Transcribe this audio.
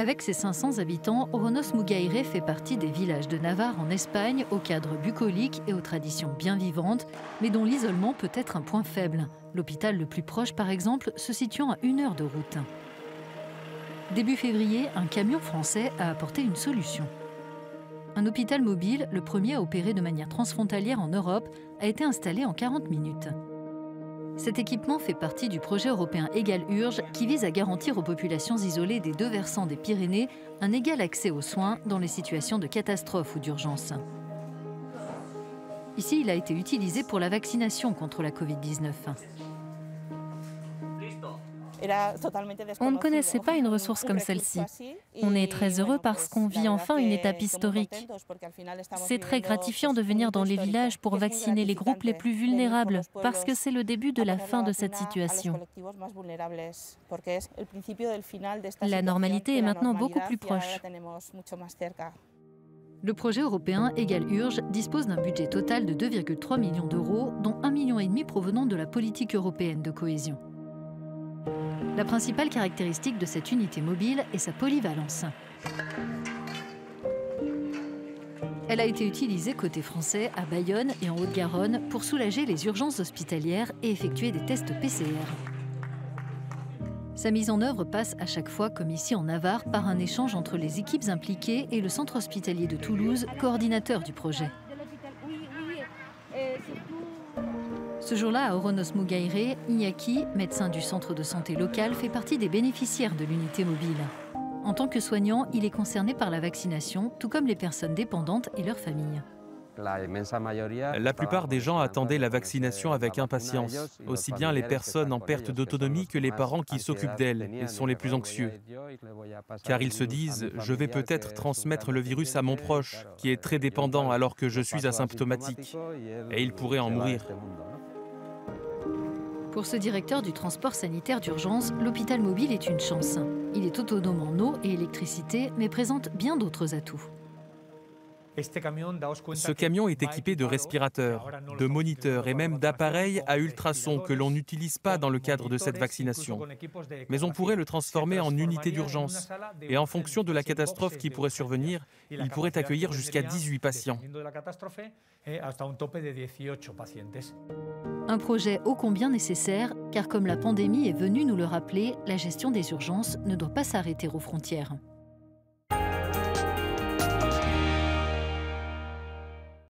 Avec ses 500 habitants, Oronos Mugaire fait partie des villages de Navarre en Espagne, au cadre bucolique et aux traditions bien vivantes, mais dont l'isolement peut être un point faible. L'hôpital le plus proche, par exemple, se situant à 1 heure de route. Début février, un camion français a apporté une solution. Un hôpital mobile, le premier à opérer de manière transfrontalière en Europe, a été installé en 40 minutes. Cet équipement fait partie du projet européen Égal-Urge qui vise à garantir aux populations isolées des 2 versants des Pyrénées un égal accès aux soins dans les situations de catastrophe ou d'urgence. Ici, il a été utilisé pour la vaccination contre la Covid-19. On ne connaissait pas une ressource comme celle-ci. On est très heureux parce qu'on vit enfin une étape historique. C'est très gratifiant de venir dans les villages pour vacciner les groupes les plus vulnérables, parce que c'est le début de la fin de cette situation. La normalité est maintenant beaucoup plus proche. Le projet européen Égal-Urge dispose d'un budget total de 2,3 millions d'euros, dont 1,5 million provenant de la politique européenne de cohésion. La principale caractéristique de cette unité mobile est sa polyvalence. Elle a été utilisée côté français à Bayonne et en Haute-Garonne pour soulager les urgences hospitalières et effectuer des tests PCR. Sa mise en œuvre passe à chaque fois, comme ici en Navarre, par un échange entre les équipes impliquées et le centre hospitalier de Toulouse, coordinateur du projet. Ce jour-là, à Oronos Mugaire, Iñaki, médecin du centre de santé local, fait partie des bénéficiaires de l'unité mobile. En tant que soignant, il est concerné par la vaccination, tout comme les personnes dépendantes et leurs familles. La plupart des gens attendaient la vaccination avec impatience, aussi bien les personnes en perte d'autonomie que les parents qui s'occupent d'elles et sont les plus anxieux. Car ils se disent « je vais peut-être transmettre le virus à mon proche, qui est très dépendant alors que je suis asymptomatique, et il pourrait en mourir ». Pour ce directeur du transport sanitaire d'urgence, l'hôpital mobile est une chance. Il est autonome en eau et électricité, mais présente bien d'autres atouts. Ce camion est équipé de respirateurs, de moniteurs et même d'appareils à ultrasons que l'on n'utilise pas dans le cadre de cette vaccination. Mais on pourrait le transformer en unité d'urgence. Et en fonction de la catastrophe qui pourrait survenir, il pourrait accueillir jusqu'à 18 patients. Un projet ô combien nécessaire, car comme la pandémie est venue nous le rappeler, la gestion des urgences ne doit pas s'arrêter aux frontières.